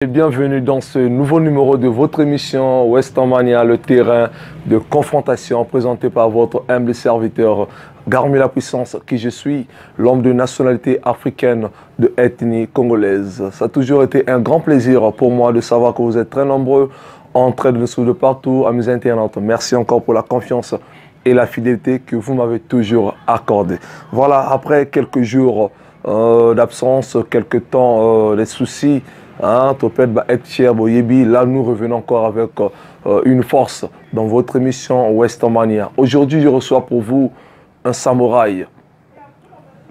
Et bienvenue dans ce nouveau numéro de votre émission Westernmania, le terrain de confrontation présenté par votre humble serviteur Garmi la Puissance, qui je suis, l'homme de nationalité africaine de ethnie congolaise. Ça a toujours été un grand plaisir pour moi de savoir que vous êtes très nombreux en train de nous suivre de partout à mes internautes. Merci encore pour la confiance et la fidélité que vous m'avez toujours accordée. Voilà, après quelques jours d'absence, quelques temps, des soucis, là nous revenons encore avec une force dans votre émission Westernmania. Aujourd'hui, je reçois pour vous un samouraï,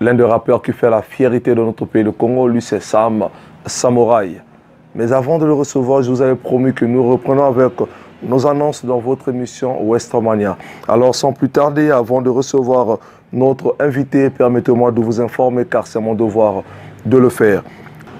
l'un des rappeurs qui fait la fierté de notre pays, le Congo. Lui, c'est Sam Samouraï. Mais avant de le recevoir, je vous avais promis que nous reprenons avec nos annonces dans votre émission Westernmania. Alors, sans plus tarder, avant de recevoir notre invité, permettez-moi de vous informer, car c'est mon devoir de le faire.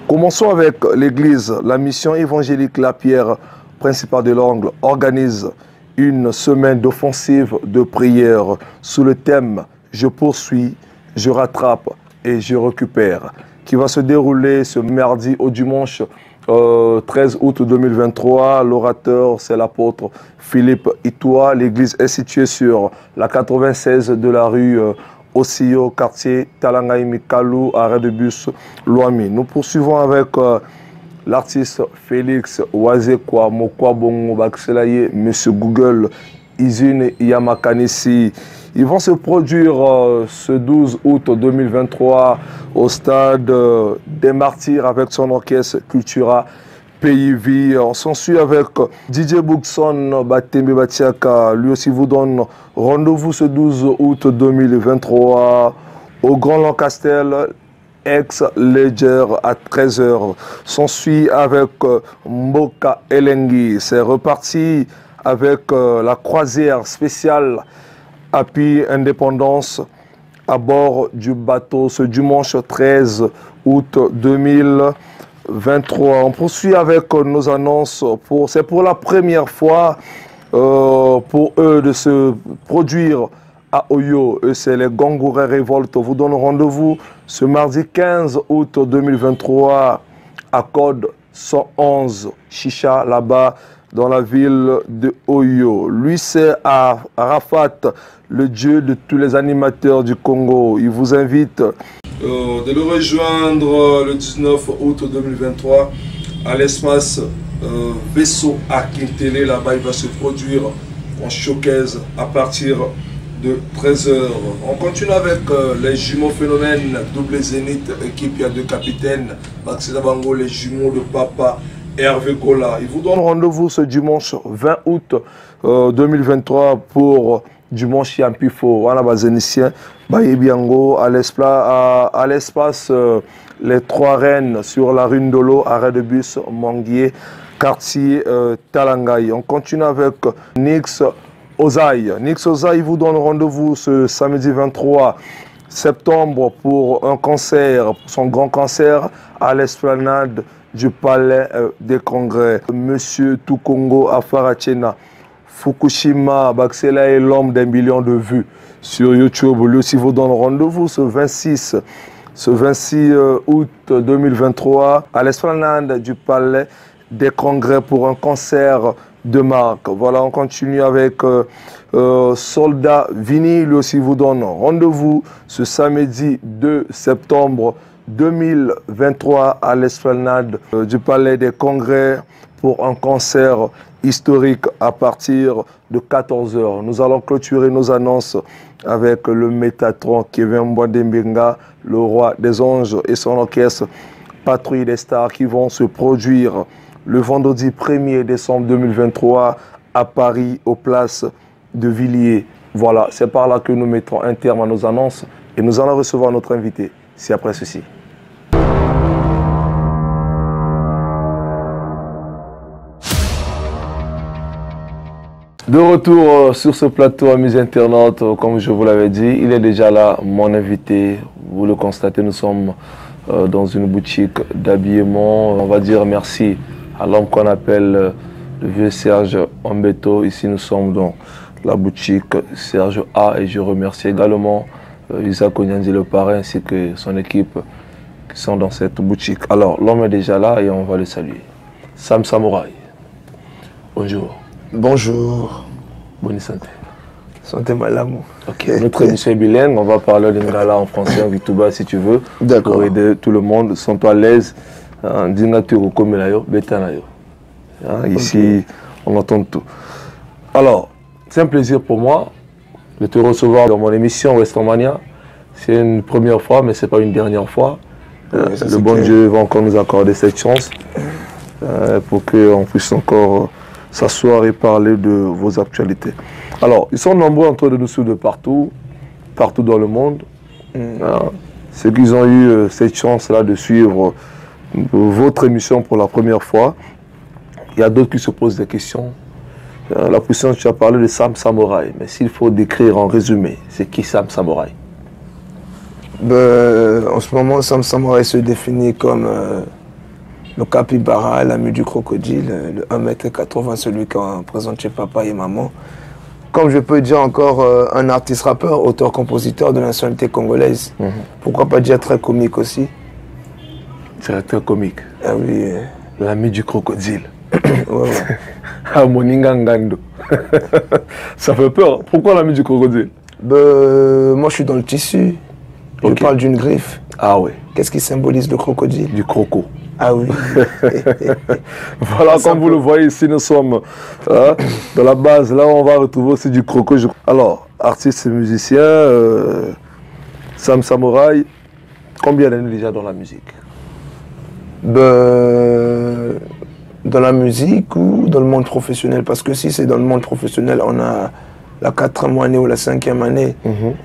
Commençons avec l'église. La mission évangélique La Pierre, principale de l'Angle, organise une semaine d'offensive de prière sous le thème « Je poursuis, je rattrape et je récupère » qui va se dérouler ce mardi au dimanche 13 août 2023. L'orateur, c'est l'apôtre Philippe Itoa. L'église est située sur la 96 de la rue Osio, quartier Talangaï Mikalou, arrêt de bus Loami. Nous poursuivons avec l'artiste Félix Wazekwa Mokwabongo Bakselaye, Monsieur Google, Izune Yamakanisi. Ils vont se produire ce 12 août 2023 au stade des Martyrs avec son orchestre Cultura PIV. On s'ensuit avec DJ Bookson Batembe Batiaka. Lui aussi vous donne rendez-vous ce 12 août 2023 au Grand Lancastel, ex-Ledger à 13 h. S'ensuit avec Mboka Elengi. C'est reparti avec la croisière spéciale Happy Indépendance à bord du bateau ce dimanche 13 août 2023. On poursuit avec nos annonces. C'est pour la première fois pour eux de se produire à Oyo. C'est les Gongouré Révolte. Vous donne rendez-vous ce mardi 15 août 2023 à Code 111 Chicha, là-bas dans la ville de Oyo. Lui, c'est Arafat, le dieu de tous les animateurs du Congo. Il vous invite de le rejoindre le 19 août 2023 à l'espace Vaisseau à Kintélé. Là-bas, il va se produire en showcase à partir de 13 h. On continue avec les jumeaux phénomènes, double zénith, équipe, il y a deux capitaines, Maxida Bango, les jumeaux de Papa, Hervé Kola. Il vous donne rendez-vous ce dimanche 20 août 2023 pour dimanche Yampifo, Wana Bazénicien, Bayebiango, à l'espace Les Trois Reines sur la rue Ndolo, arrêt de bus Manguier, quartier Talangaï. On continue avec Nix Ozaï. Nix Ozaï vous donne rendez-vous ce samedi 23 septembre pour un concert, pour son grand concert à l'esplanade du Palais des Congrès. Monsieur Tukongo Afarachena, Fukushima Baksela est l'homme d'un million de vues sur YouTube. Lui aussi vous donne rendez-vous ce 26 août 2023 à l'esplanade du Palais des Congrès pour un concert de marque. Voilà, on continue avec Soldat Vini. Lui aussi vous donne rendez-vous ce samedi 2 septembre 2023 à l'esplanade du Palais des Congrès pour un concert historique à partir de 14 h. Nous allons clôturer nos annonces avec le Métatron Kevin Mbwandembenga, le roi des anges et son orchestre Patrouille des stars qui vont se produire le vendredi 1er décembre 2023 à Paris, aux places de Villiers. Voilà, c'est par là que nous mettrons un terme à nos annonces et nous allons recevoir notre invité. C'est après ceci. De retour sur ce plateau, amis internautes, comme je vous l'avais dit, il est déjà là, mon invité. Vous le constatez, nous sommes dans une boutique d'habillement. On va dire merci à l'homme qu'on appelle le vieux Serge Ombeto. Ici, nous sommes dans la boutique Serge A et je remercie également Isaac Onyanzi, le parrain, ainsi que son équipe qui sont dans cette boutique. Alors, l'homme est déjà là et on va le saluer. Sam Samouraï. Bonjour. Bonjour. Bonne santé. Santé malamu. Ok. Notre émission est bilingue. On va parler de Lingala en français, en Vituba si tu veux. D'accord. Pour aider tout le monde. Sens-toi à l'aise. Ici, on entend tout. Alors, c'est un plaisir pour moi de te recevoir dans mon émission Westomania. C'est une première fois, mais ce n'est pas une dernière fois. Le bon Dieu va encore nous accorder cette chance pour qu'on puisse encore s'asseoir et parler de vos actualités. Alors, ils sont nombreux en train de nous suivre de partout dans le monde. Ceux qui ont eu cette chance-là de suivre votre émission pour la première fois, il y a d'autres qui se posent des questions. La puissance, tu as parlé de Sam Samouraï, mais s'il faut décrire en résumé, c'est qui Sam Samouraï? En ce moment, Sam Samouraï se définit comme le capybara, l'ami du crocodile, le 1,80 m, celui qu'on présente chez papa et maman. Comme je peux dire encore, un artiste rappeur, auteur-compositeur de nationalité congolaise. Pourquoi pas dire très comique aussi? Directeur comique. Ah oui. L'ami du crocodile. Ouais. Ah, Moninga Ngando. Ça fait peur. Pourquoi l'ami du crocodile? Moi, je suis dans le tissu. Je parle d'une griffe. Ah oui. Qu'est-ce qui symbolise le crocodile? Du croco. Ah oui. Voilà, comme vous le voyez ici, nous sommes dans la base. Là, on va retrouver aussi du croco. Alors, artiste et musicien, Sam Samouraï, combien d'années déjà dans la musique? Dans la musique ou dans le monde professionnel? Parce que si c'est dans le monde professionnel, on a la 4e année ou la 5e année.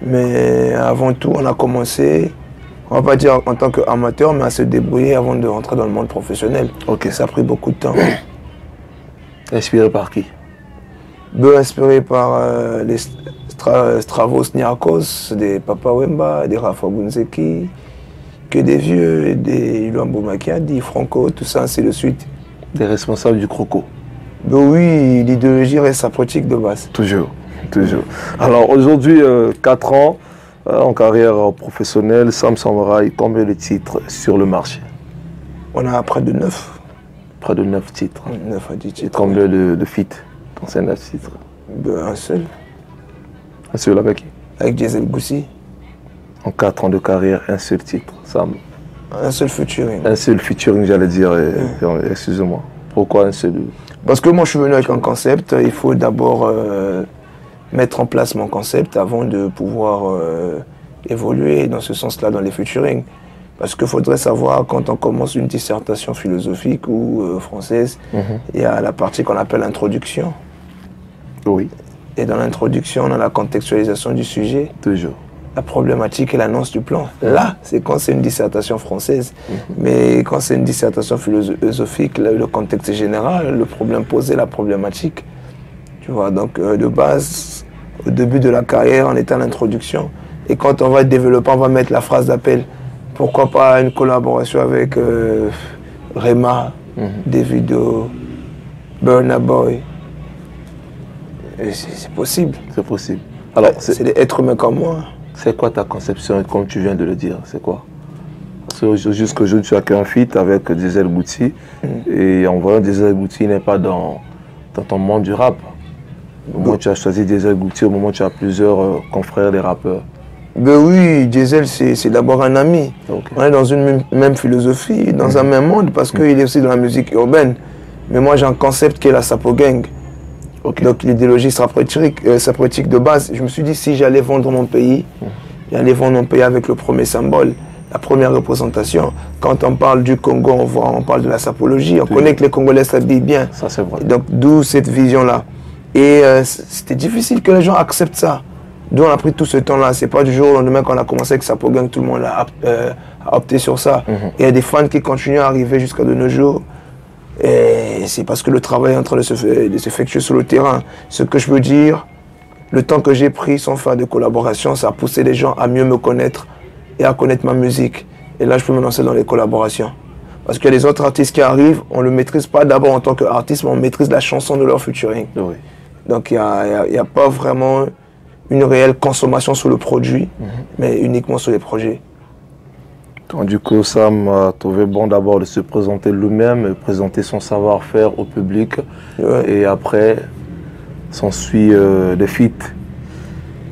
Mais avant tout, on a commencé, on va pas dire en tant qu'amateur, mais à se débrouiller avant de rentrer dans le monde professionnel. Ok. Ça a pris beaucoup de temps. Inspiré par qui? Inspiré par les Stravos Niarkos, des Papa Wemba, des Rafa Bunzeki, que des vieux, des Luambo Makiadi, Franco, tout ça, ainsi de suite. Des responsables du croco. Oui, l'idéologie reste sa pratique de base. Toujours, toujours. Alors aujourd'hui, 4 ans en carrière professionnelle, Sam Samouraï, combien de titres sur le marché? On a près de 9. Près de 9 titres. 9 à 10 titres. Combien de feats dans ces 9 titres? Un seul. Un seul avec qui? Avec Diesel Goussi. En 4 ans de carrière, un seul titre, Sam. Un seul featuring. Un seul featuring, j'allais dire, excusez-moi. Pourquoi un seul? Parce que moi je suis venu avec un concept, il faut d'abord mettre en place mon concept avant de pouvoir évoluer dans ce sens-là dans les featuring. Parce qu'il faudrait savoir, quand on commence une dissertation philosophique ou française, il y a la partie qu'on appelle l'introduction. Oui. Et dans l'introduction, on a la contextualisation du sujet. Toujours. La problématique et l'annonce du plan. Là, c'est quand c'est une dissertation française. Mais quand c'est une dissertation philosophique, le contexte est général, le problème posé, la problématique. Tu vois, donc de base, au début de la carrière, on est à l'introduction. Et quand on va développer, on va mettre la phrase d'appel. Pourquoi pas une collaboration avec Rema, Davido, Burna Boy. C'est possible. C'est possible. Alors, c'est des êtres humains comme moi. C'est quoi ta conception, comme tu viens de le dire? C'est quoi? Parce que jusqu'aujourd'hui, tu as qu'un feat avec Diesel Goussi. Et en voyant Diesel Goussi n'est pas dans ton monde du rap. Au moment où tu as choisi Diesel Goussi, au moment où tu as plusieurs confrères des rappeurs. Oui, Diesel, c'est d'abord un ami. Okay. On est dans une même philosophie, dans un même monde, parce qu'il est aussi dans la musique urbaine. Mais moi, j'ai un concept qui est la Sapo Gang. Okay. Donc l'idéologie sapotique de base, je me suis dit si j'allais vendre mon pays, j'allais vendre mon pays avec le premier symbole, la première représentation. Quand on parle du Congo, on parle de la sapologie, on connaît que les Congolais s'habillent bien. Ça c'est vrai. Donc d'où cette vision-là. Et c'était difficile que les gens acceptent ça. D'où on a pris tout ce temps-là. C'est pas du jour au lendemain qu'on a commencé avec Sapo Gang, tout le monde a opté sur ça. Et il y a des fans qui continuent à arriver jusqu'à de nos jours. Et c'est parce que le travail est en train de s'effectuer sur le terrain. Ce que je veux dire, le temps que j'ai pris sans faire de collaboration, ça a poussé les gens à mieux me connaître et à connaître ma musique. Et là, je peux me lancer dans les collaborations. Parce qu'il y a des autres artistes qui arrivent, on ne le maîtrise pas d'abord en tant qu'artiste, mais on maîtrise la chanson de leur featuring. Oui. Donc il n'y a pas vraiment une réelle consommation sur le produit, mais uniquement sur les projets. Donc, du coup, Sam a trouvé bon d'abord de se présenter lui-même, et présenter son savoir-faire au public. Ouais. Et après, s'ensuit des feats.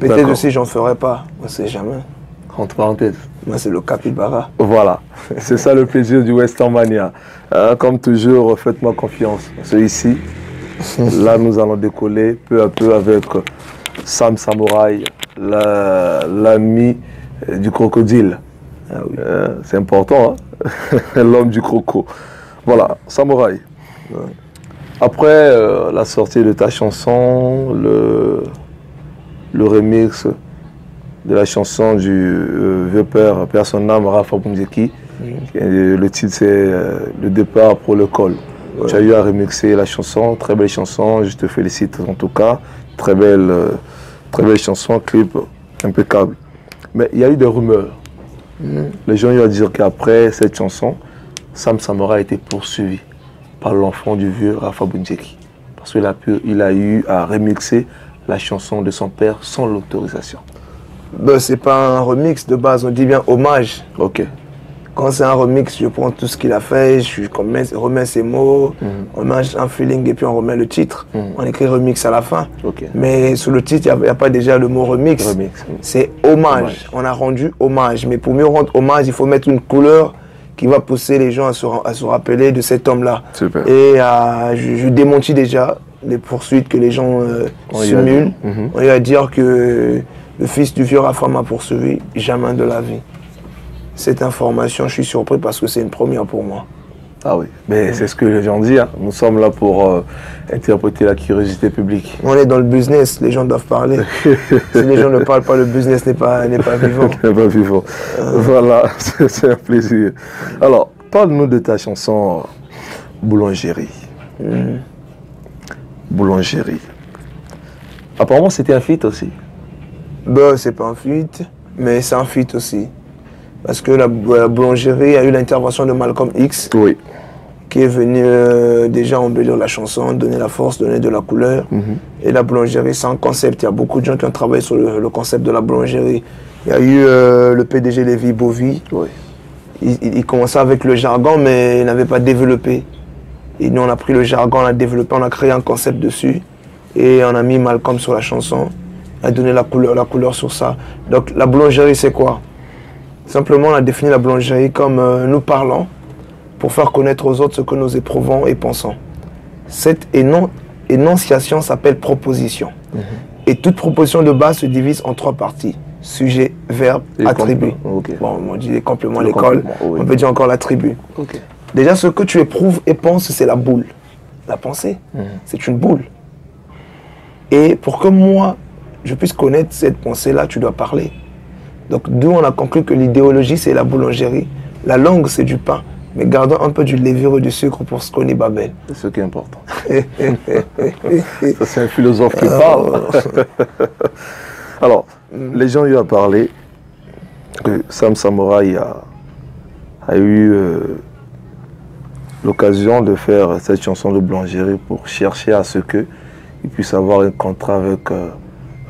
Peut-être aussi, j'en ferai pas. On sait jamais. Entre parenthèses. Moi, c'est le capybara. Voilà, c'est ça le plaisir du Western Mania. Comme toujours, faites-moi confiance. C'est ici. Là, nous allons décoller peu à peu avec Sam Samouraï, l'ami du crocodile. Ah oui. C'est important, hein? L'homme du croco. Voilà, Samouraï. Ouais. Après la sortie de ta chanson, le remix de la chanson du vieux père, personne n'âme, Rafa Bunzeki. Le titre c'est Le départ pour le col. Ouais. Tu as eu à remixer la chanson, très belle chanson, je te félicite en tout cas. Très belle chanson, clip impeccable. Mais il y a eu des rumeurs. Les gens ont eu à dire qu'après cette chanson, Sam Samouraï a été poursuivi par l'enfant du vieux Rafa Bunzeki. Parce qu'il a eu à remixer la chanson de son père sans l'autorisation. Ben, c'est pas un remix de base, on dit bien hommage. Ok. Quand c'est un remix, je prends tout ce qu'il a fait, je remets ses mots, on met un feeling et puis on remet le titre. On écrit remix à la fin. Okay. Mais sous le titre, il n'y a pas déjà le mot remix. C'est hommage. On a rendu hommage. Mais pour mieux rendre hommage, il faut mettre une couleur qui va pousser les gens à se rappeler de cet homme-là. Super. Et je démentis déjà les poursuites que les gens simulent. On va dire que le fils du vieux Rafa m'a poursuivi, jamais de la vie. Cette information, je suis surpris parce que c'est une première pour moi. Ah oui, mais c'est ce que les gens disent. Hein. Nous sommes là pour interpréter la curiosité publique. On est dans le business, les gens doivent parler. Si les gens ne parlent pas, le business n'est pas vivant. N'est pas vivant. Voilà, c'est un plaisir. Alors, parle-nous de ta chanson Boulangerie. Boulangerie. Apparemment, c'était un feat aussi. Ben, c'est pas un feat, mais c'est un feat aussi. Parce que la boulangerie a eu l'intervention de Malcolm X, oui, qui est venu déjà embellir la chanson, donner la force, donner de la couleur. Et la boulangerie, c'est un concept. Il y a beaucoup de gens qui ont travaillé sur le concept de la boulangerie. Il y a eu le PDG Lévi Bovi. Oui. Il commençait avec le jargon, mais il n'avait pas développé. Et nous, on a pris le jargon, on l'a développé, on a créé un concept dessus. Et on a mis Malcolm sur la chanson, on a donné la couleur sur ça. Donc la boulangerie, c'est quoi? Simplement, on a défini la boulangerie comme nous parlons pour faire connaître aux autres ce que nous éprouvons et pensons. Cette énonciation s'appelle proposition. Et toute proposition de base se divise en 3 parties. Sujet, verbe, attribut. Okay. Bon, on dit les compléments à l'école, oui. On peut dire encore l'attribut. Okay. Déjà, ce que tu éprouves et penses, c'est la boule. La pensée, c'est une boule. Et pour que moi, je puisse connaître cette pensée-là, tu dois parler. Donc, d'où on a conclu que l'idéologie, c'est la boulangerie. La langue, c'est du pain. Mais gardons un peu du levure et du sucre pour ce qu'on est Babel. C'est ce qui est important. Ça, c'est un philosophe qui parle. Alors, les gens lui ont parlé que Sam Samouraï a eu l'occasion de faire cette chanson de boulangerie pour chercher à ce qu'il puisse avoir un contrat avec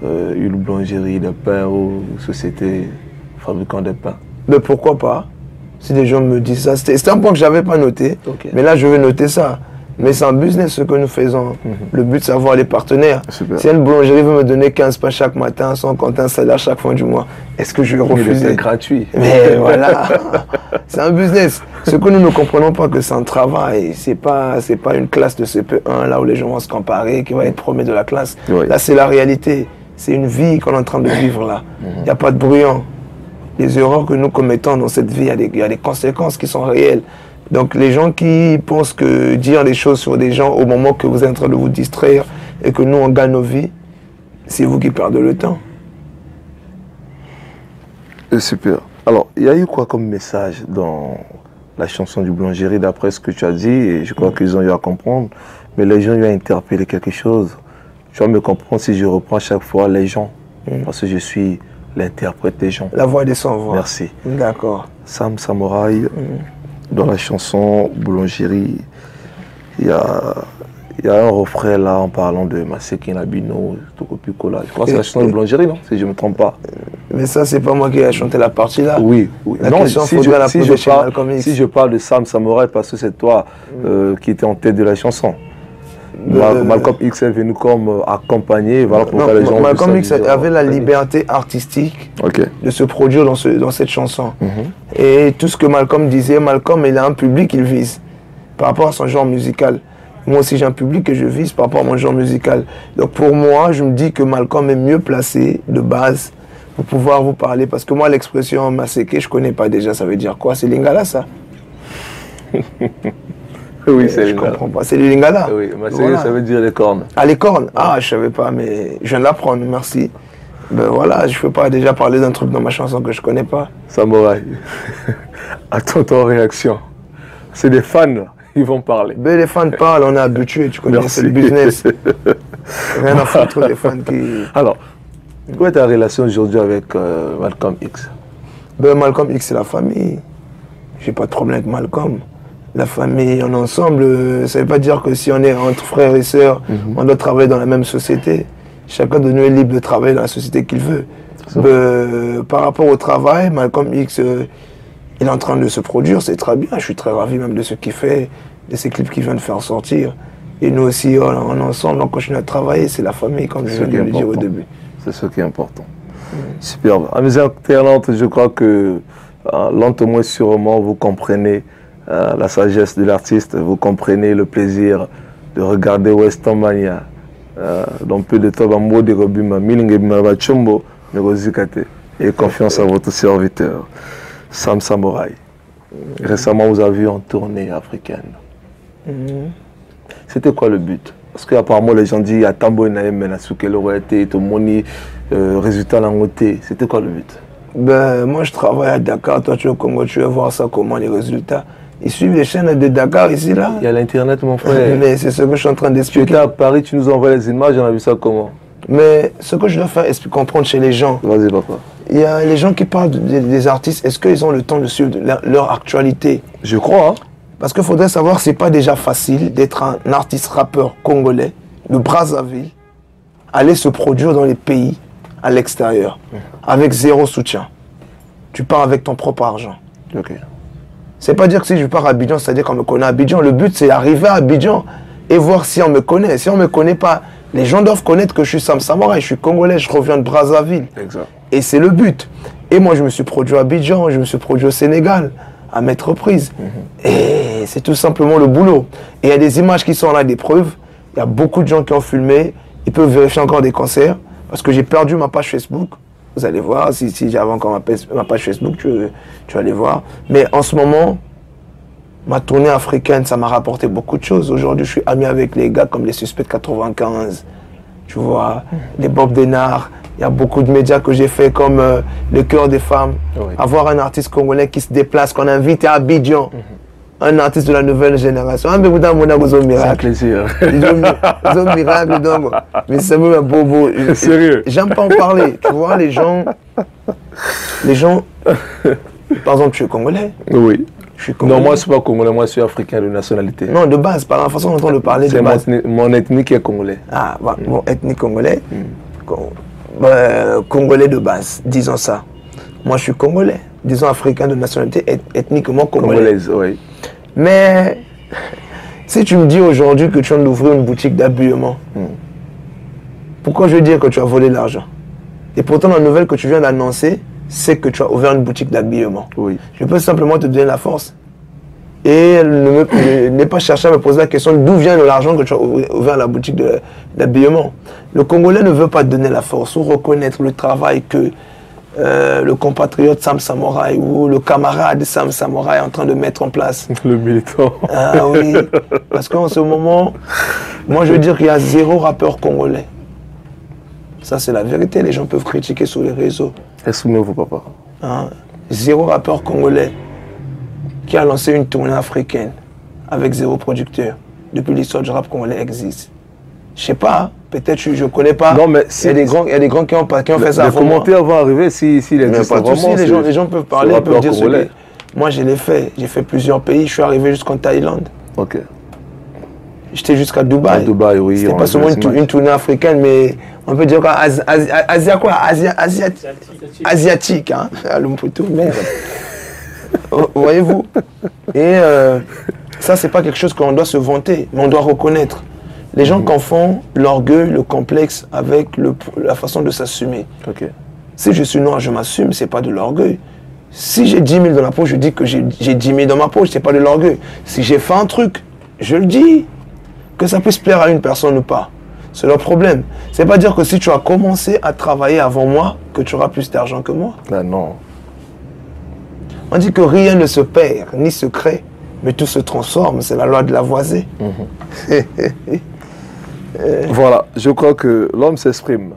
une boulangerie de pain ou une société fabricant de pain. Mais pourquoi pas? Si des gens me disent ça, c'est un point que je n'avais pas noté, mais là je vais noter ça. Mais c'est un business ce que nous faisons. Le but c'est d'avoir les partenaires. Super. Si une boulangerie veut me donner 15 pains chaque matin sans compter un salaire chaque fin du mois, est-ce que je vais refuser? C'est gratuit. Mais voilà, c'est un business. Ce que nous ne comprenons pas, que c'est un travail. C'est pas une classe de CP1 là où les gens vont se comparer, qui va être premier de la classe. Oui. Là c'est la réalité. C'est une vie qu'on est en train de vivre là. Il n'y a pas de bruyant. Les erreurs que nous commettons dans cette vie, il y a des conséquences qui sont réelles. Donc les gens qui pensent que dire les choses sur des gens au moment que vous êtes en train de vous distraire et que nous on gagne nos vies, c'est vous qui perdez le temps. Super. Alors, il y a eu quoi comme message dans la chanson du boulangerie d'après ce que tu as dit, et je crois qu'ils ont eu à comprendre, mais les gens lui ont interpellé quelque chose. Tu vas me comprendre si je reprends chaque fois les gens, parce que je suis l'interprète des gens. La voix des sans-voix. Merci. D'accord. Sam Samouraï, dans la chanson Boulangerie, il y a un refrain là en parlant de Maseki Nabino, Toko Picola. Je crois que c'est la chanson de Boulangerie, non? Si je ne me trompe pas. Mais ça, c'est pas moi qui ai chanté la partie là. Oui, oui. La question, faudrait la poser chez Malcolm X. Si je parle de Sam Samouraï, parce que c'est toi qui étais en tête de la chanson. Malcolm X est venu comme accompagner, voilà pourquoi les gens... Malcolm X avait la liberté artistique de se produire dans cette chanson. Et tout ce que Malcolm disait, Malcolm, il a un public qu'il vise par rapport à son genre musical. Moi aussi, j'ai un public que je vise par rapport à mon genre musical. Donc pour moi, je me dis que Malcolm est mieux placé de base pour pouvoir vous parler. Parce que moi, l'expression Maseke, je ne connais pas déjà. Ça veut dire quoi? C'est Lingala, ça? Oui, c'est je comprends pas. C'est le Lingala. Oui, voilà. Ça veut dire les cornes. Ah, les cornes? Ah, je savais pas, mais je viens de l'apprendre, merci. Ben voilà, je peux pas déjà parler d'un truc dans ma chanson que je connais pas. Samouraï, attends ton réaction. C'est des fans, ils vont parler. Ben les fans parlent, on est habitué, tu connais, c'est le business. Rien à foutre des fans qui... Alors, quelle est ta relation aujourd'hui avec Malcolm X? Ben Malcolm X, c'est la famille. J'ai pas de problème avec Malcolm. La famille, on est ensemble, ça ne veut pas dire que si on est entre frères et sœurs, on doit travailler dans la même société. Chacun de nous est libre de travailler dans la société qu'il veut. Par rapport au travail, Malcolm X, il est en train de se produire, c'est très bien. Je suis très ravi même de ce qu'il fait, de ces clips qu'il vient de faire sortir. Et nous aussi, on est ensemble, on continue à travailler, c'est la famille, comme je viens de le dire au début. C'est ce qui est important. Superbe. Amis internautes, je crois que lentement et sûrement, vous comprenez la sagesse de l'artiste, vous comprenez le plaisir de regarder Western Mania. Dans peu de temps, et confiance à votre serviteur, Sam Samouraï. Récemment, vous avez vu en tournée africaine. C'était quoi le but? Parce qu'apparemment, les gens disent à Tambo résultat langoté. C'était quoi le but? Ben, moi, je travaille à Dakar. Toi, tu es au Congo, tu vas voir ça, comment les résultats. Ils suivent les chaînes de Dakar ici, là. Il y a l'Internet, mon frère. Mais c'est ce que je suis en train d'expliquer. Tu étais à Paris, tu nous envoies les images, on a vu ça comment? Mais ce que je dois faire, c'est comprendre chez les gens. Vas-y, papa. Il y a les gens qui parlent des artistes. Est-ce qu'ils ont le temps de suivre leur actualité? Je crois. Hein? Parce qu'il faudrait savoir, c'est pas déjà facile d'être un artiste rappeur congolais de Brazzaville, aller se produire dans les pays à l'extérieur, avec zéro soutien. Tu pars avec ton propre argent. Ok. C'est pas dire que si je pars à Abidjan, c'est-à-dire qu'on me connaît à Abidjan. Le but, c'est d'arriver à Abidjan et voir si on me connaît. Si on me connaît pas, les gens doivent connaître que je suis Sam Samouraï, je suis congolais, je reviens de Brazzaville. Exact. Et c'est le but. Et moi, je me suis produit à Abidjan, je me suis produit au Sénégal, à maintes reprises. Et c'est tout simplement le boulot. Et il y a des images qui sont là, des preuves. Il y a beaucoup de gens qui ont filmé. Ils peuvent vérifier encore des concerts. Parce que j'ai perdu ma page Facebook. Vous allez voir, si j'avais encore ma page Facebook, tu vas aller voir. Mais en ce moment, ma tournée africaine, ça m'a rapporté beaucoup de choses. Aujourd'hui, je suis ami avec les gars comme les Suspects 95, tu vois, les Bob Denard. Il y a beaucoup de médias que j'ai fait comme Le Cœur des Femmes. Oui. Avoir un artiste congolais qui se déplace, qu'on invite à Abidjan. Un artiste de la nouvelle génération. C'est un plaisir. Ils ont miracle, donc. Mais c'est même un bobo. Sérieux? J'aime pas en parler. Tu vois, les gens. Par exemple, tu es congolais? Oui. Je suis congolais. Non, moi, je ne suis pas congolais, moi, je suis africain de nationalité. Non, de base, par la façon dont on le parlait. C'est mon ethnie qui est congolais. Ah, bah, mon ethnie congolais. Congolais de base, disons ça. Moi, je suis congolais. Disons africain de nationalité, ethniquement congolais. Congolaise, oui. Mais si tu me dis aujourd'hui que tu viens d'ouvrir une boutique d'habillement, pourquoi je veux dire que tu as volé l'argent? Et pourtant, la nouvelle que tu viens d'annoncer, c'est que tu as ouvert une boutique d'habillement. Oui. Je peux simplement te donner la force. Et ne pas chercher à me poser la question d'où vient l'argent que tu as ouvert la boutique d'habillement. Le Congolais ne veut pas te donner la force ou reconnaître le travail que le compatriote Sam Samouraï ou le camarade Sam Samouraï est en train de mettre en place. Le militant. Ah oui, parce qu'en ce moment, moi je veux dire qu'il y a zéro rappeur congolais. Ça c'est la vérité, les gens peuvent critiquer sur les réseaux. Exprimez-vous, papa. Hein? Zéro rappeur congolais qui a lancé une tournée africaine avec zéro producteur depuis l'histoire du rap congolais existe. Je sais pas, peut-être je connais pas. Non, mais il y a des grands qui ont fait ça. Les commentaires vont arriver s'il existe vraiment. Les gens peuvent parler, ils peuvent dire ce que... Moi, je l'ai fait. J'ai fait plusieurs pays. Je suis arrivé jusqu'en Thaïlande. Ok. J'étais jusqu'à Dubaï. À Dubaï, oui. C'était pas seulement une tournée africaine, mais on peut dire quoi, asiatique, hein. Merde. Voyez-vous. Et ça, c'est pas quelque chose qu'on doit se vanter, mais on doit reconnaître. Les gens confondent l'orgueil, le complexe avec la façon de s'assumer. Ok. Si je suis noir, je m'assume, c'est pas de l'orgueil. Si j'ai 10 000 dans la poche, je dis que j'ai 10 000 dans ma poche, c'est pas de l'orgueil. Si j'ai fait un truc, je le dis. Que ça puisse plaire à une personne ou pas. C'est leur problème. C'est pas dire que si tu as commencé à travailler avant moi, que tu auras plus d'argent que moi. Ben non. On dit que rien ne se perd, ni se crée, mais tout se transforme. C'est la loi de Lavoisier. Voilà, je crois que l'homme s'exprime.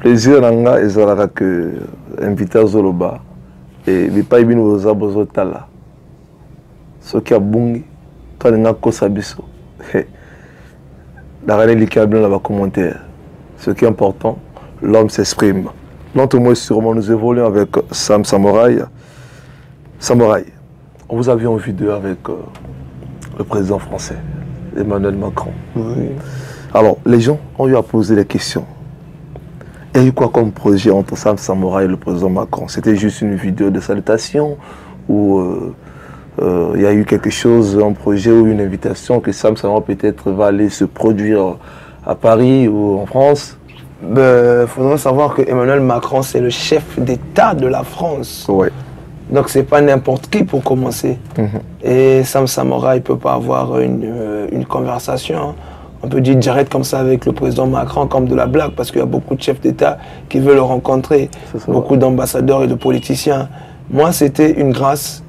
Plaisir nanga ezalaka que invité à Zoloba et les pays bino za bozotala. Ce qui a bungi, toi n'enga kosa biso. Dans commentaire. Ce qui est important, l'homme s'exprime. Lentement sûrement, nous évoluons avec Sam Samouraï. Samouraï, on vous a vu en vidéo avec le président français, Emmanuel Macron. Oui. Alors, les gens ont eu à poser des questions. Il y a eu quoi comme projet entre Sam Samouraï et le président Macron? C'était juste une vidéo de salutation ou il y a eu quelque chose, un projet ou une invitation que Sam Samouraï peut-être va aller se produire à Paris ou en France? Il faudrait savoir que Emmanuel Macron, c'est le chef d'État de la France. Ouais. Donc, c'est pas n'importe qui pour commencer. Et Sam Samouraï ne peut pas avoir une conversation, on peut dire direct comme ça avec le président Macron, comme de la blague, parce qu'il y a beaucoup de chefs d'État qui veulent le rencontrer, beaucoup d'ambassadeurs et de politiciens. Moi, c'était une grâce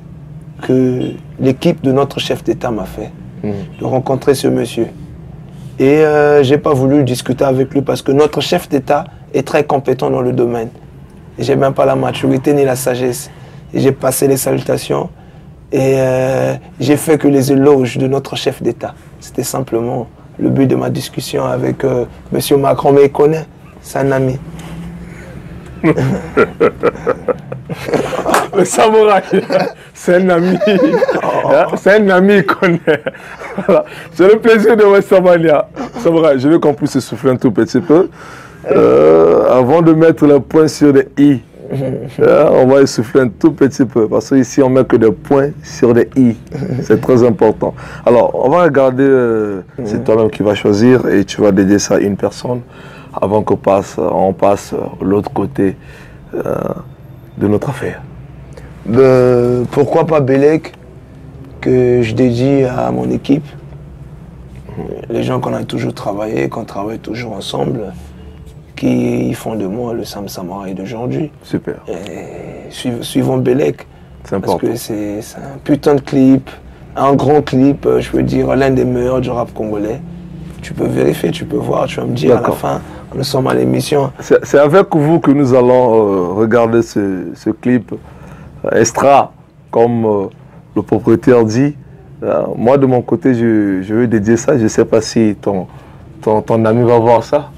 que l'équipe de notre chef d'État m'a fait, de rencontrer ce monsieur. Et je n'ai pas voulu discuter avec lui parce que notre chef d'État est très compétent dans le domaine. Et je n'ai même pas la maturité ni la sagesse. Et j'ai passé les salutations et j'ai fait que les éloges de notre chef d'État. C'était simplement le but de ma discussion avec monsieur Macron, mais il connaît, c'est un ami. Le Samouraï, c'est un ami. C'est un ami, il connaît. Voilà. J'ai le plaisir de voir Samouraï, je veux qu'on puisse se souffler un tout petit peu. Avant de mettre le point sur les i, on va essouffler un tout petit peu. Parce qu'ici, on met que des points sur des i. C'est très important. Alors, on va regarder, c'est toi-même qui vas choisir et tu vas dédier ça à une personne avant qu'on passe, on passe l'autre côté de notre affaire. Pourquoi pas Bélec, que je dédie à mon équipe, les gens qu'on a toujours travaillé, qu'on travaille toujours ensemble, qui font de moi le Sam Samouraï d'aujourd'hui. Super. Suivons Bélec, c'est important. Parce que c'est un putain de clip, un grand clip, je veux dire, l'un des meilleurs du rap congolais. Tu peux vérifier, tu peux voir, tu vas me dire à la fin, nous sommes à l'émission. C'est avec vous que nous allons regarder ce clip extra, comme le propriétaire dit. Moi, de mon côté, je veux dédier ça. Je ne sais pas si ton ami va voir ça.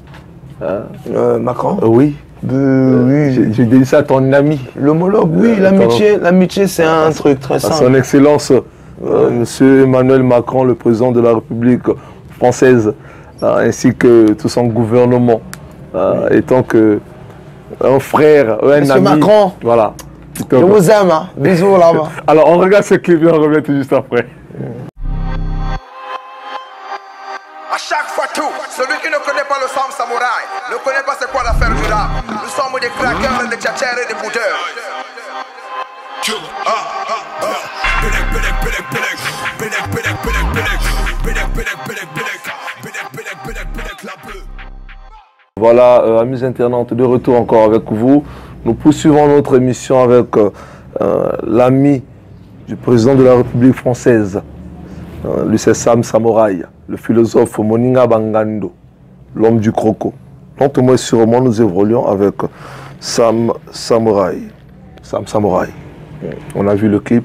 Macron oui. Oui. Je dédie ça à ton ami. L'homologue, oui. L'amitié, c'est un truc très simple. À son Excellence, Monsieur Emmanuel Macron, le président de la République française, ainsi que tout son gouvernement, étant que un frère, un Monsieur ami. Macron, voilà. Je vous aime, hein. Bisous là-bas. Alors on regarde ce clip et on revient tout juste après. À chaque fois tout, celui qui ne connaît pas le Sam Samouraï ne connaît pas c'est quoi l'affaire du rap. Nous sommes des craqueurs, des tchatchers et des boudeurs. Voilà, amis internautes, de retour encore avec vous. Nous poursuivons notre émission avec l'ami du président de la République française, le Sam Samouraï, le philosophe Moninga Bangando, l'homme du croco. Lentement et sûrement, nous évoluons avec Sam Samouraï. Sam Samouraï. On a vu le clip,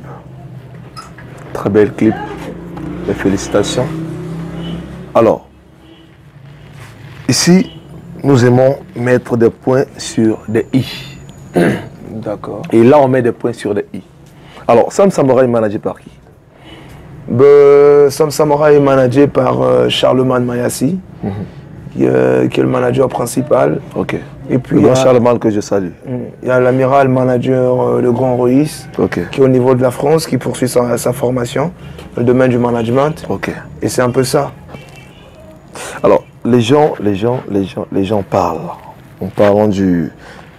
très bel clip, mes félicitations. Alors, ici, nous aimons mettre des points sur des i. D'accord. Et là, on met des points sur des i. Alors, Sam Samouraï est managé par qui? Sam Samouraï est managé par Charlemagne Mayassi, qui est le manager principal. Ok. Et puis, le grand Charlemagne que je salue. Il y a l'amiral manager, le grand Ruiz, qui est au niveau de la France, qui poursuit sa formation, le domaine du management. Ok. Et c'est un peu ça. Alors, les gens parlent. En parlant du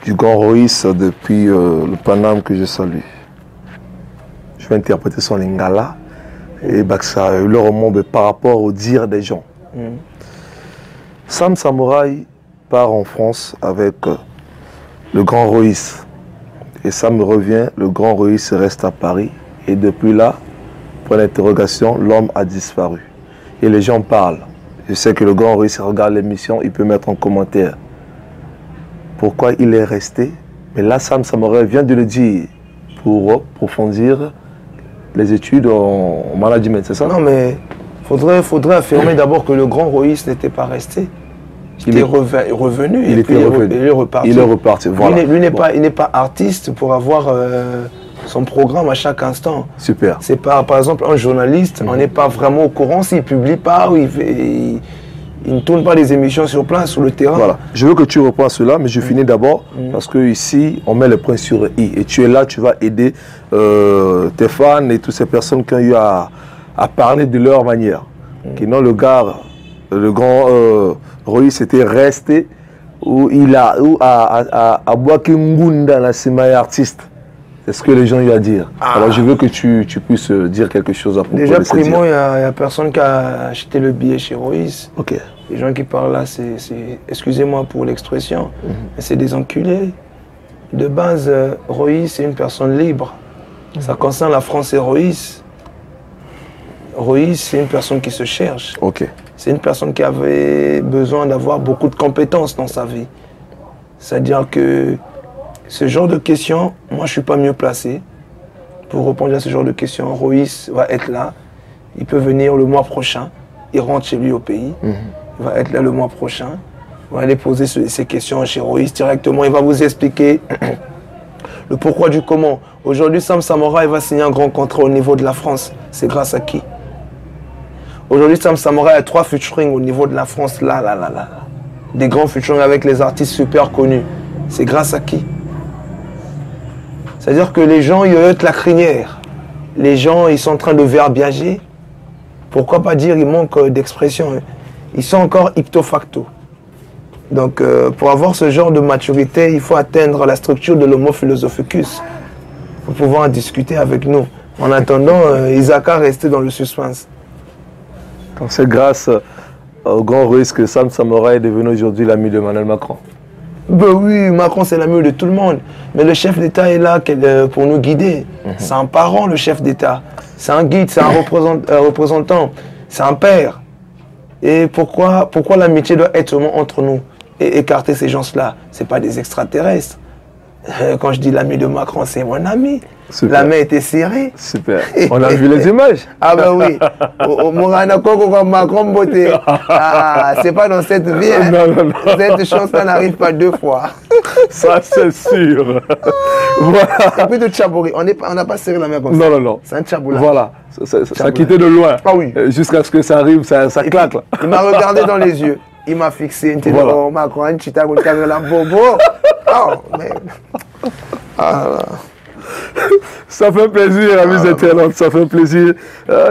grand Ruiz depuis le Paname que je salue. Je vais interpréter son lingala et ça le remonte par rapport au dire des gens. Sam Samouraï part en France avec le grand Ruiz. Et ça me revient, le grand Ruiz reste à Paris. Et depuis là, pour l'interrogation, l'homme a disparu. Et les gens parlent. Je sais que le grand Ruiz regarde l'émission, il peut mettre en commentaire pourquoi il est resté. Mais là, Sam Samouraï vient de le dire pour approfondir les études en management, c'est ça? Non, mais faudrait affirmer d'abord que le grand Ruiz n'était pas resté. Il est revenu. Il était revenu. Il est reparti. Il est reparti, voilà. Lui n'est pas artiste pour avoir son programme à chaque instant. Super. C'est pas, par exemple, un journaliste, on n'est pas vraiment au courant s'il ne publie pas ou il ne tourne pas des émissions sur place, sur le terrain. Voilà. Je veux que tu reprends cela, mais je finis d'abord parce que ici, on met le point sur I. Et tu es là, tu vas aider tes fans et toutes ces personnes qui ont eu à parler de leur manière. Qui non, le gars, le grand Ruiz était resté où il a Boakingunda, la Simaï artiste. C'est ce que les gens ont eu à dire. Alors je veux que tu puisses dire quelque chose à propos de ça. Déjà, primo, il n'y a personne qui a acheté le billet chez Ruiz. Ok. Les gens qui parlent là, excusez-moi pour l'expression, mais c'est des enculés. De base, Ruiz, c'est une personne libre. Ça concerne la France et Ruiz. Ruiz, c'est une personne qui se cherche. Ok. C'est une personne qui avait besoin d'avoir beaucoup de compétences dans sa vie. C'est-à-dire que ce genre de questions, moi, je ne suis pas mieux placé pour répondre à ce genre de questions. Ruiz va être là. Il peut venir le mois prochain. Il rentre chez lui au pays. Il va être là le mois prochain. Il va aller poser ces questions chez Ruiz directement. Il va vous expliquer le pourquoi du comment. Aujourd'hui, Sam Samouraï va signer un grand contrat au niveau de la France. C'est grâce à qui? Aujourd'hui, Sam Samouraï a 3 featuring au niveau de la France. Là. Des grands featuring avec les artistes super connus. C'est grâce à qui? C'est-à-dire que les gens, ils ôtent la crinière. Les gens, ils sont en train de verbiager. Pourquoi pas dire, il manque d'expression. Ils sont encore ipto facto. Donc, pour avoir ce genre de maturité, il faut atteindre la structure de l'homo philosophicus pour pouvoir en discuter avec nous. En attendant, Isaac a resté dans le suspense. Donc c'est grâce au grand Ruiz que Sam Samouraï est devenu aujourd'hui l'ami de Emmanuel Macron. Ben oui, Macron c'est l'ami de tout le monde. Mais le chef d'État est là pour nous guider. C'est un parent, le chef d'État. C'est un guide, c'est un représentant. C'est un père. Et pourquoi l'amitié doit être seulement entre nous et écarter ces gens-là? Ce n'est pas des extraterrestres. Quand je dis l'ami de Macron, c'est mon ami. Super. La main était serrée. Super. On a vu les images. Ah ben oui. Morana Koko comme Macron beauté. Ah, c'est pas dans cette vie. Hein. Non. Cette chance-là n'arrive pas 2 fois. Ça, c'est sûr. Voilà. Et puis de Tchabouri. On n'a pas serré la main comme ça. Non. C'est un Tchaboula. Voilà. Ça quittait de loin. Ah oui. Jusqu'à ce que ça arrive, ça claque. Là. Il m'a regardé dans les yeux. Il m'a fixé. Voilà. Oh, Macron, une chita, la bobo. Oh, mais... Ah là. Ça fait plaisir, amis internautes, ça fait plaisir.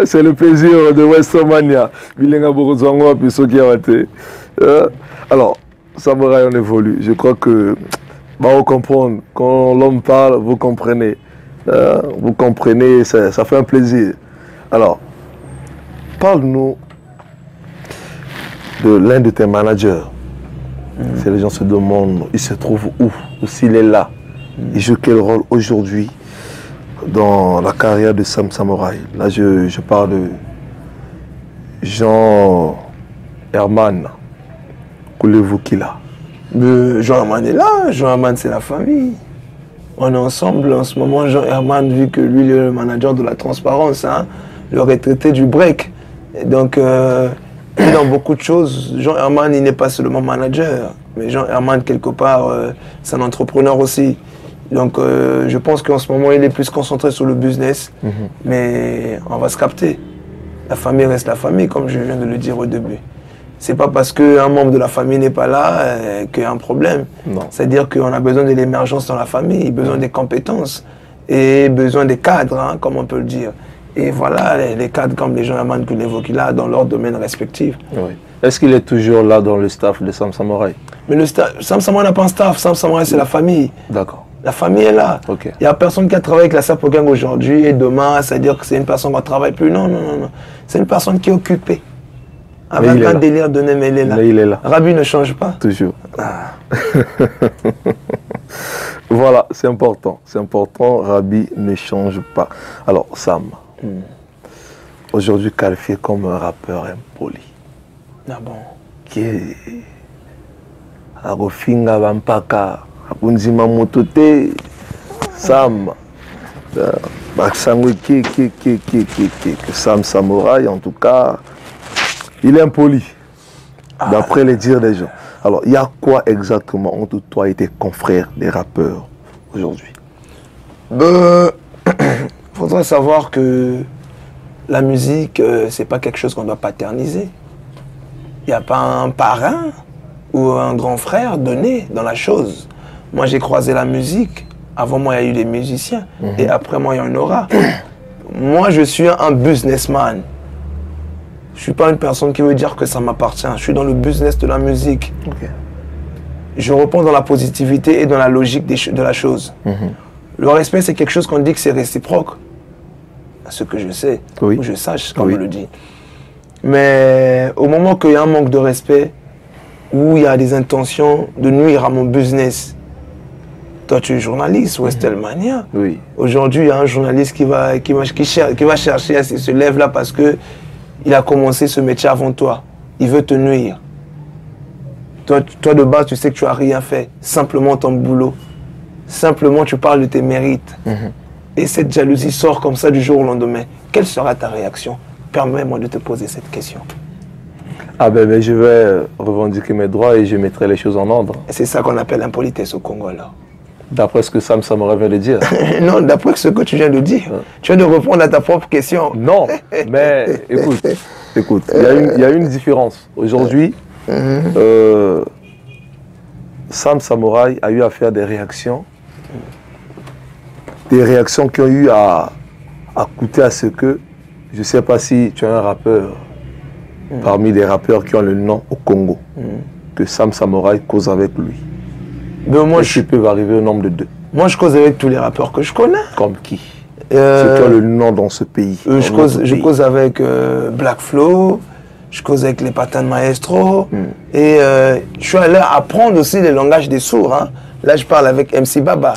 C'est le plaisir de Westomania. Alors, Samouraï, on évolue. Je crois que, on comprend. Quand l'homme parle, vous comprenez. Vous comprenez, ça fait un plaisir. Alors, parle-nous de l'un de tes managers. Si les gens se demandent, il se trouve où s'il est là. Il joue quel rôle aujourd'hui dans la carrière de Sam Samouraï? Là, je parle de Jean Herman Koulevukila. Jean Herman est là. Jean Herman, c'est la famille. On est ensemble en ce moment. Jean Herman, vu que lui, il est le manager de la transparence, hein, le retraité du break. Et donc, dans beaucoup de choses, Jean Herman, il n'est pas seulement manager, mais Jean Herman, quelque part, c'est un entrepreneur aussi. Donc, je pense qu'en ce moment, il est plus concentré sur le business, mais on va se capter. La famille reste la famille, comme je viens de le dire au début. C'est pas parce qu'un membre de la famille n'est pas là qu'il y a un problème. C'est-à-dire qu'on a besoin de l'émergence dans la famille, besoin des compétences et besoin des cadres, hein, comme on peut le dire. Et voilà, les cadres comme les gens Yaman que l'évoquent là, dans leur domaine respectif. Oui. Est-ce qu'il est toujours là dans le staff de Sam Samouraï? Mais le staff, Sam Samouraï n'a pas un staff, Sam Samouraï c'est la famille. D'accord. La famille est là. Ok. Il n'y a personne qui a travaillé avec la Sapogang aujourd'hui et demain, c'est-à-dire que c'est une personne qui ne travaille plus. Non, non, non, non. C'est une personne qui est occupée. Avec un délire de Nemelela. Mais il est là. Rabbi ne change pas. Toujours. Voilà, c'est important. C'est important, Rabbi ne change pas. Alors, Sam, aujourd'hui qualifié comme un rappeur impoli. Ah bon? Qui est à Rofinga Bampaka, à Bunzima Motote, Sam, Sam Samouraï, en tout cas, il est impoli, d'après les dires des gens. Alors, il y a quoi exactement entre toi et tes confrères des rappeurs aujourd'hui? Il faudrait savoir que la musique, c'est pas quelque chose qu'on doit paterniser. Il n'y a pas un parrain ou un grand frère donné dans la chose. Moi, j'ai croisé la musique. Avant moi, il y a eu des musiciens. Et après moi, il y en aura. Moi, je suis un businessman. Je ne suis pas une personne qui veut dire que ça m'appartient. Je suis dans le business de la musique. Okay. Je réponds dans la positivité et dans la logique de la chose. Le respect, c'est quelque chose qu'on dit que c'est réciproque. À ce que je sais, ou je sache, comme on le dit. Mais au moment qu'il y a un manque de respect, où il y a des intentions de nuire à mon business, toi tu es journaliste, Westelmania. Aujourd'hui, il y a un journaliste qui va chercher à se lève là parce que il a commencé ce métier avant toi. Il veut te nuire. Toi de base, tu sais que tu n'as rien fait. Simplement ton boulot. Simplement, tu parles de tes mérites. Et cette jalousie sort comme ça du jour au lendemain. Quelle sera ta réaction? Permets-moi de te poser cette question. Ah ben je vais revendiquer mes droits et je mettrai les choses en ordre. C'est ça qu'on appelle l'impolitesse au Congo, là. D'après ce que Sam Samouraï vient de dire. Non, d'après ce que tu viens de dire. Tu viens de répondre à ta propre question. Non, mais écoute, il y a une différence. Aujourd'hui, Sam Samouraï a eu à faire des réactions qui ont eu à coûter à ce que, je ne sais pas si tu es un rappeur, parmi les rappeurs qui ont le nom au Congo, que Sam Samouraï cause avec lui. Mais moi, je peux arriver au nombre de 2. Moi, je cause avec tous les rappeurs que je connais. Comme qui? C'est toi le nom dans ce pays. Je cause avec Black Flow, je cause avec les Patins de Maestro, et je suis allé apprendre aussi les langages des sourds. Hein. Là, je parle avec MC Baba.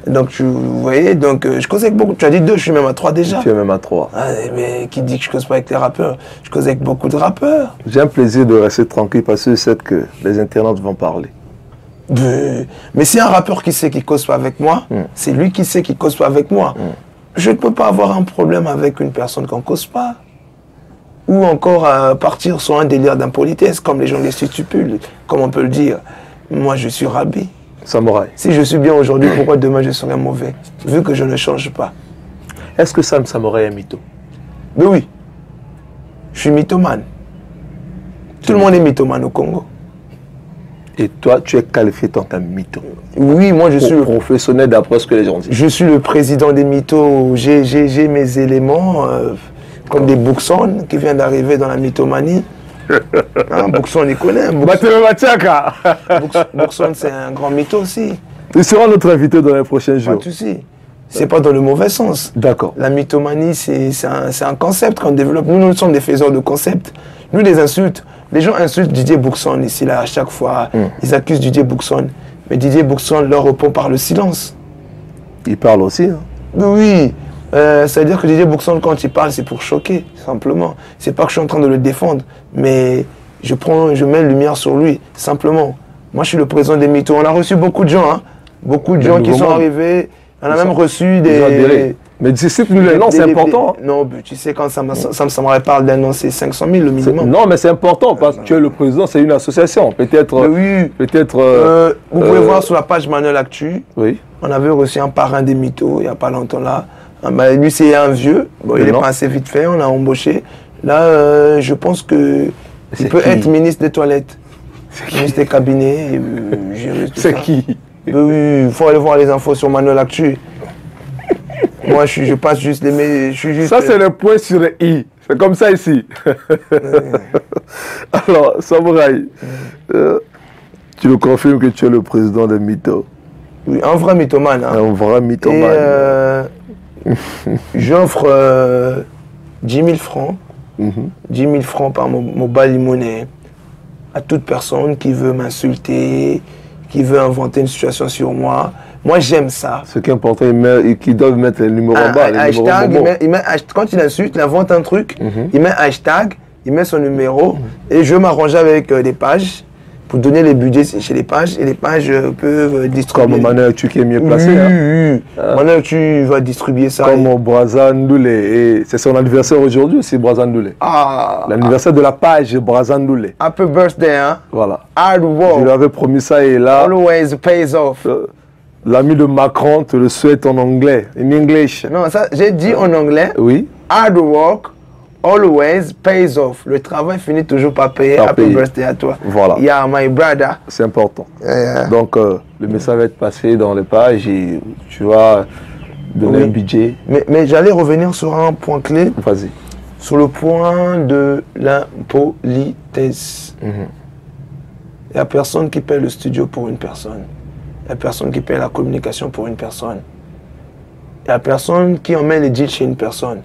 Donc, vous voyez, donc, je cause avec beaucoup. Tu as dit 2, je suis même à 3 déjà. Tu es même à 3. Ah, mais qui dit que je cause pas avec les rappeurs? Je cause avec beaucoup de rappeurs. J'ai un plaisir de rester tranquille parce que je sais que les internautes vont parler. Mais si un rappeur qui sait qu'il ne cause pas avec moi, c'est lui qui sait qu'il ne cause pas avec moi. Je ne peux pas avoir un problème avec une personne qu'on ne cause pas. Ou encore partir sur un délire d'impolitesse, comme les gens les stipulent, comme on peut le dire. Moi, je suis Rabbi. Samouraï. Si je suis bien aujourd'hui, pourquoi demain je serai mauvais? Vu que je ne change pas. Est-ce que Sam Samouraï est mytho? Mais oui. Je suis mythomane. Tout le monde est mythomane au Congo. Et toi, tu es qualifié tant qu'un mytho? Oui, moi je suis le professionnel d'après ce que les gens disent. Je suis le président des mythos. J'ai mes éléments, comme des Boukson qui viennent d'arriver dans la mythomanie. Hein, Boukson, il connaît. Boukson, c'est un grand mytho aussi. Il sera notre invité dans les prochains jours. Pas de souci. C'est pas dans le mauvais sens. D'accord. La mythomanie, c'est un concept qu'on développe. Nous sommes des faiseurs de concepts. Nous, des insultes. Les gens insultent Didier Boukson ici, là, à chaque fois. Ils accusent Didier Boukson. Mais Didier Boukson leur répond par le silence. Il parle aussi. Hein. Oui. C'est-à-dire que Didier Boukson, quand il parle, c'est pour choquer, simplement. C'est pas que je suis en train de le défendre, mais je mets une lumière sur lui, simplement. Moi, je suis le président des mythos. On a reçu beaucoup de gens, hein. Beaucoup de gens qui sont arrivés. On a même reçu des... Mais cite-nous les noms, c'est important. Non, tu sais, quand Sam Samouraï parle d'un nom, c'est 500 000 le minimum. Non, mais c'est important parce que tu es le président, c'est une association. Peut-être. Oui. Peut-être. Vous pouvez voir sur la page Manuel Actu. Oui. On avait reçu un parrain des mythos il n'y a pas longtemps là. Lui, c'est un vieux. Bon, il est passé vite fait, on l'a embauché. Là, je pense que il peut être ministre des toilettes, ministre des cabinets, gérer tout ça. C'est qui? Oui, il faut aller voir les infos sur Manuel Actu. Moi, je passe juste les... Je suis juste, ça, c'est le point sur le i. C'est comme ça ici. Alors, Samouraï, tu me confirmes que tu es le président des mythos? Oui, un vrai mythomane. Hein. Un vrai mythomane. Et j'offre 10 000 francs. 10 000 francs par mobile money à toute personne qui veut m'insulter, qui veut inventer une situation sur moi. Moi, j'aime ça. Ce qui est important, qu'ils doivent mettre les numéros en bas. Quand il insulte, il invente un truc, il met hashtag, il met son numéro, et je m'arrange avec des pages pour donner les budgets chez les pages, et les pages peuvent distribuer. Comme Manuel Actu qui est mieux placé. Manuel Actu va distribuer ça. Comme Brazza Ndoulé. Et c'est son anniversaire aujourd'hui aussi, Brazza Ndoulé. L'anniversaire de la page Brazza Ndoulé. Happy birthday, hein? Voilà. Hard work. Je lui avais promis ça et là... Always pays off. L'ami de Macron te le souhaite en anglais, in English. Non, ça, j'ai dit en anglais. Oui. Hard work always pays off. Le travail finit toujours par payer. Happy birthday à toi. Voilà. Yeah, my brother. C'est important. Donc, le message va être passé dans les pages et tu vas donner un budget. Mais j'allais revenir sur un point clé. Vas-y. Sur le point de l'impolitesse. Il n'y a personne qui paie le studio pour une personne. Il n'y a personne qui paie la communication pour une personne. Il n'y a personne qui emmène les deals chez une personne.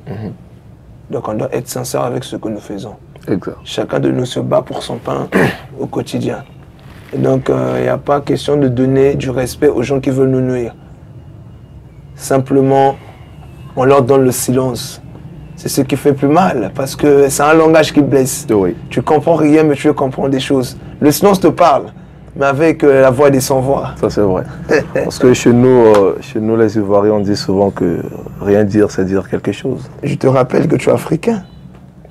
Donc on doit être sincère avec ce que nous faisons. Exact. Chacun de nous se bat pour son pain au quotidien. Et donc il n'y a pas question de donner du respect aux gens qui veulent nous nuire. Simplement, on leur donne le silence. C'est ce qui fait plus mal, parce que c'est un langage qui blesse. Oui. Tu comprends rien, mais tu comprends des choses. Le silence te parle, mais avec la voix des sans-voix. Ça, c'est vrai. Parce que chez nous, les Ivoiriens, on dit souvent que rien dire, c'est dire quelque chose. Je te rappelle que tu es africain.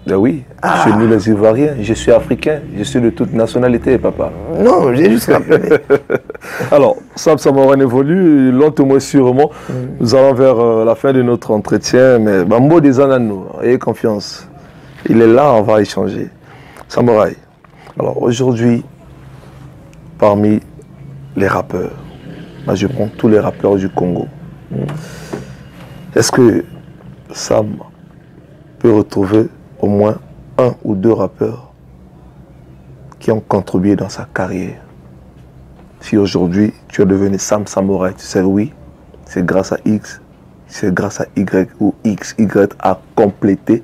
Ben oui, chez nous, les Ivoiriens, je suis africain. Je suis de toute nationalité, papa. Non, j'ai juste rappelé. Alors, Sam Samouraï évolue, lentement et sûrement. Nous allons vers la fin de notre entretien. Mais Bambo des Ananou, ayez confiance. Il est là, on va échanger. Samouraï, alors aujourd'hui, parmi les rappeurs, moi je prends tous les rappeurs du Congo. Est-ce que Sam peut retrouver au moins un ou deux rappeurs qui ont contribué dans sa carrière? Si aujourd'hui tu es devenu Sam Samouraï, tu sais oui, c'est grâce à X, c'est grâce à Y ou X, Y a complété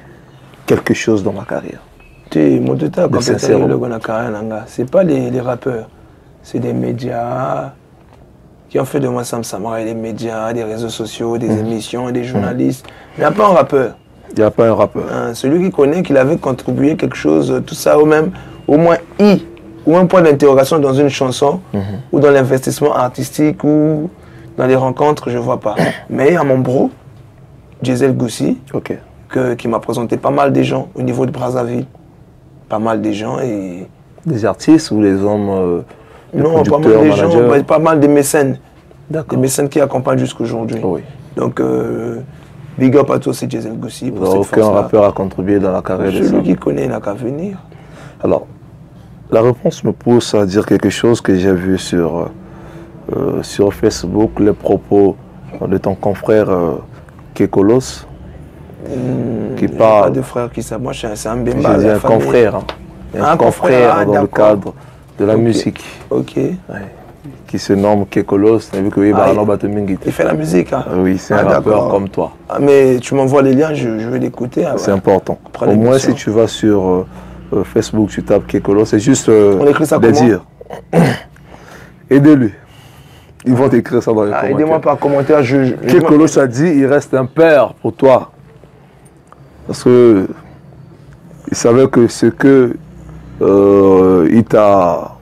quelque chose dans ma carrière. C'est pas les rappeurs, c'est des médias qui ont fait de moi Sam Samouraï, des médias, des réseaux sociaux, des émissions, des journalistes. Il n'y a pas un rappeur. Il n'y a pas un rappeur. Celui qui connaît qu'il avait contribué quelque chose, tout ça, au moins I, ou un point d'interrogation dans une chanson, ou dans l'investissement artistique, ou dans les rencontres, je ne vois pas. Mais il y a mon bro, Diesel Goussi, qui m'a présenté pas mal de gens au niveau de Brazzaville. Pas mal de gens et... Des artistes ou des hommes non, pas mal de gens, pas mal de mécènes. D'accord. Des mécènes qui accompagnent jusqu'aujourd'hui. Oui. Donc, big up à toi, c'est Diesel Goussi. Aucun rappeur a contribué dans la carrière de ça. Celui qui connaît n'a qu'à venir. Alors, la réponse me pousse à dire quelque chose que j'ai vu sur Facebook, les propos de ton confrère Kekolos. Qui parle. Pas de frère qui ça. Moi, c'est un Bemba. J'ai un confrère. Un confrère dans le cadre de la musique. Ok. Qui se nomme Kekolos. Il fait la musique. Hein. Oui, c'est un rappeur comme toi. Mais tu m'envoies les liens, je vais l'écouter. C'est important. Au moins, si tu vas sur Facebook, tu tapes Kekolos, c'est juste on écrit ça des dires. Aidez-lui. Ils vont t'écrire ça dans les commentaires. Aidez-moi par commentaire. Kekolos a dit, il reste un père pour toi. Parce que il savait que ce que il t'a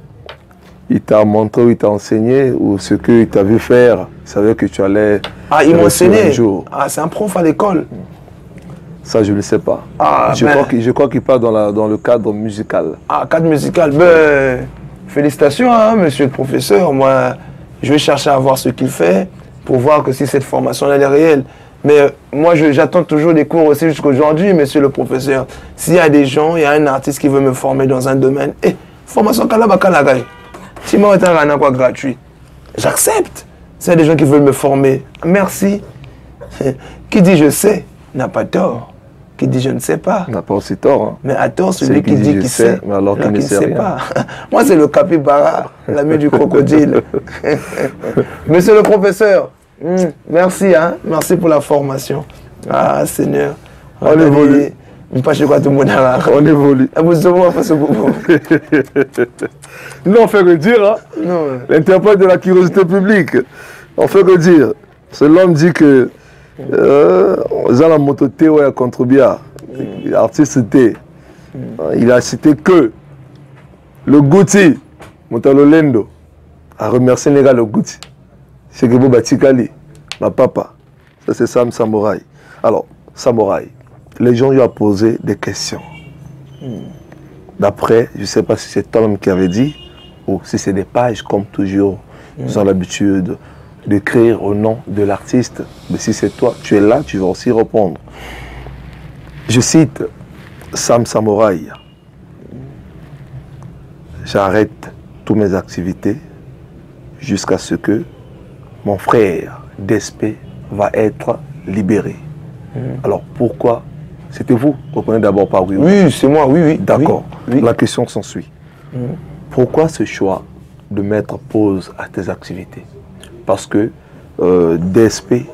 montré, il t'a enseigné, ou ce qu'il t'a vu faire, il savait que tu allais... Ah, il m'a enseigné. Ah, c'est un prof à l'école. Ça, je ne le sais pas. Je crois qu'il part dans le cadre musical. Ah, cadre musical. Ben, félicitations, hein, monsieur le professeur. Moi, je vais chercher à voir ce qu'il fait pour voir que si cette formation elle est réelle. Mais moi, j'attends toujours des cours aussi jusqu'à aujourd'hui, monsieur le professeur. S'il y a des gens, il y a un artiste qui veut me former dans un domaine, formation Kalabakalagai. Si moi, tu as quoi gratuit, j'accepte. S'il y a des gens qui veulent me former, merci. Qui dit je sais n'a pas tort. Qui dit je ne sais pas n'a pas aussi tort. Hein. Mais à tort, celui qui dit qu'il sait, mais alors qu'il ne sait pas. Moi, c'est le capybara, l'ami du crocodile. Monsieur le professeur, merci, hein? Merci pour la formation. Ah, Seigneur. On évolue. On évolue. Nous, on fait que dire, hein? L'interprète de la curiosité publique. On fait que dire. Ce l'homme dit que Zala Mototé ouais, contre Bia, artiste T. Il a cité que le Gouti, Motalolendo, a remercié les gars le Gouti. C'est que Batikali, ma papa. Ça c'est Sam Samouraï. Alors, Samouraï, les gens lui ont posé des questions. D'après, je ne sais pas si c'est toi-même qui avait dit, ou si c'est des pages comme toujours, ils ont l'habitude d'écrire au nom de l'artiste. Mais si c'est toi, tu es là, tu vas aussi répondre. Je cite Sam Samouraï. J'arrête toutes mes activités jusqu'à ce que mon frère Despé va être libéré. Alors pourquoi? C'était vous, reprenez d'abord par oui. Oui, c'est moi, oui. D'accord. Oui. La question s'ensuit. Pourquoi ce choix de mettre pause à tes activités? Parce que DSP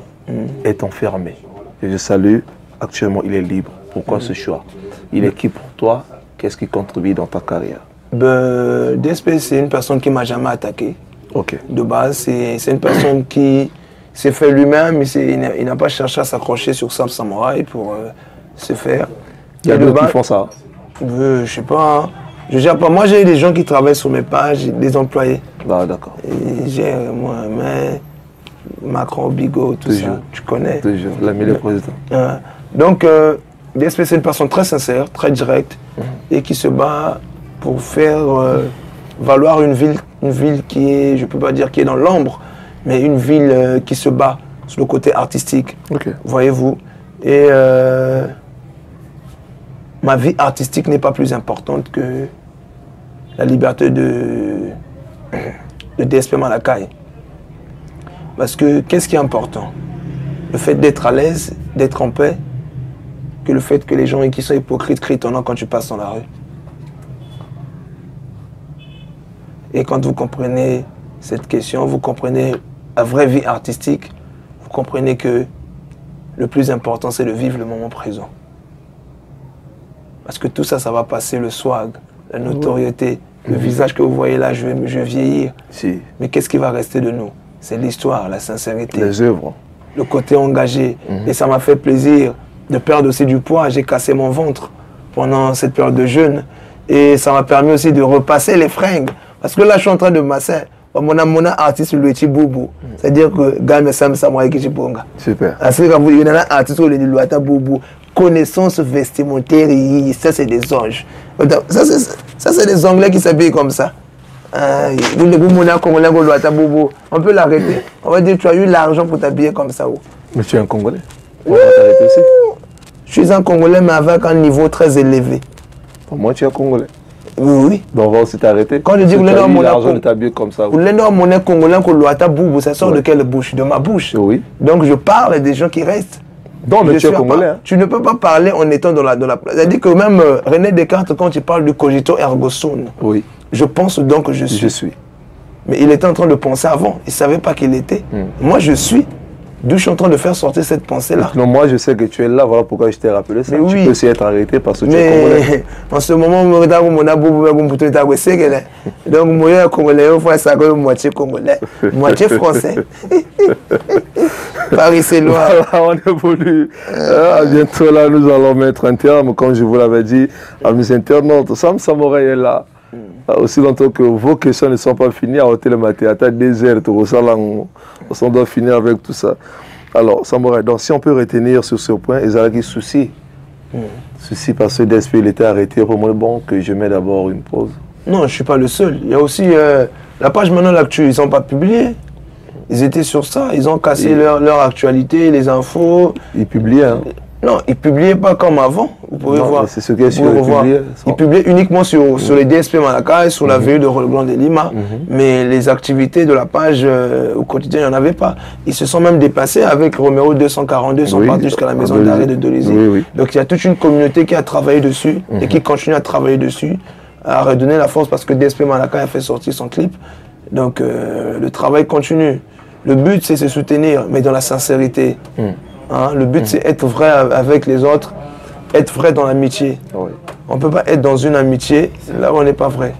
est enfermé. Et je salue, actuellement il est libre. Pourquoi ce choix? Il est qui pour toi? Qu'est-ce qui contribue dans ta carrière? DSP, c'est une personne qui ne m'a jamais attaqué. Ok. De base, c'est une personne qui s'est fait lui-même, il n'a pas cherché à s'accrocher sur Sam Samouraï pour se faire. Il y a d'autres qui font ça. Je sais pas. Hein. Je gère pas. Moi, j'ai des gens qui travaillent sur mes pages, des employés. Bah, d'accord. J'ai moi, mais Macron, Bigot, tout toujours. ça. Tu connais. Toujours. L'ami le président. Donc, DSP, c'est une personne très sincère, très directe, et qui se bat pour faire valoir une ville qui est, je ne peux pas dire qui est dans l'ombre, mais une ville qui se bat sur le côté artistique. Okay. Voyez-vous. Et ma vie artistique n'est pas plus importante que la liberté de DSP Malakai. Parce que qu'est-ce qui est important? Le fait d'être à l'aise, d'être en paix, que le fait que les gens qui sont hypocrites crient ton nom quand tu passes dans la rue. Et quand vous comprenez cette question, vous comprenez la vraie vie artistique, vous comprenez que le plus important, c'est de vivre le moment présent. Parce que tout ça, ça va passer, le swag, la notoriété, le visage que vous voyez là, je vais vieillir. Si. Mais qu'est-ce qui va rester de nous? C'est l'histoire, la sincérité. Les œuvres. Le côté engagé. Et ça m'a fait plaisir de perdre aussi du poids. J'ai cassé mon ventre pendant cette période de jeûne. Et ça m'a permis aussi de repasser les fringues. Parce que là, je suis en train de masser. Mon artiste, le petit boubou. C'est-à-dire que Game Sam Samouraï Kichiponga. Super. Parce que quand vous avez un artiste, le Luata Boubou. Connaissance vestimentaire, ça c'est des anges. Ça c'est des Anglais qui s'habillent comme ça. On peut l'arrêter. On va dire tu as eu l'argent pour t'habiller comme ça. Mais tu es un Congolais. On va t'arrêter aussi. Je suis un Congolais mais avec un niveau très élevé. Pour moi tu es un Congolais. Oui. Donc on va aussi t'arrêter. Quand je dis que tu as eu l'argent de t'habiller comme ça. Mon Congolais, ça sort de quelle bouche? De ma bouche. Oui. Donc je parle des gens qui restent. Donc, mais tu es Congolais. Hein. Tu ne peux pas parler en étant dans la place. C'est-à-dire que même René Descartes, quand il parle du cogito ergo sum, oui. Je pense donc que je suis. Je suis. Mais il était en train de penser avant. Il ne savait pas qu'il était. Moi, je suis. D'où je suis en train de faire sortir cette pensée-là. Non, moi, je sais que tu es là. Voilà pourquoi je t'ai rappelé ça. Mais tu peux aussi être arrêté parce que tu es Congolais. En ce moment, donc, moi, Congolais, il faut ça moitié Congolais, moitié Français. Paris, c'est loin. Voilà, on évolue. Bientôt, là, nous allons mettre un terme, comme je vous l'avais dit, à mes internautes. Sam Samouraï est là. Aussi longtemps que vos questions ne sont pas finies, à Hôtel Matéata, désert, on doit finir avec tout ça. Alors, Samouraï, donc si on peut retenir sur ce point, ils ont souci. Souci parce que DSP, il était arrêté. Pour moi, bon, que je mets d'abord une pause. Non, je ne suis pas le seul. Il y a aussi la page maintenant, l'actu, ils ne sont pas publiés. Ils étaient sur ça, ils ont cassé leur actualité, les infos. Ils publiaient, hein. Non, ils ne publiaient pas comme avant, vous pouvez voir. C'est ce qui est sûr, ils publiaient uniquement sur les DSP Malaka, sur la VE de Rôle Blanc de Lima, mais les activités de la page au quotidien, il n'y en avait pas. Ils se sont même dépassés avec Romero 242, sont partis jusqu'à la maison d'arrêt de Dolisie. Donc il y a toute une communauté qui a travaillé dessus et qui continue à travailler dessus, à redonner la force parce que DSP Malaka a fait sortir son clip. Donc le travail continue. Le but, c'est se soutenir, mais dans la sincérité. Hein, le but, c'est être vrai avec les autres, être vrai dans l'amitié. On ne peut pas être dans une amitié là où on n'est pas vrai.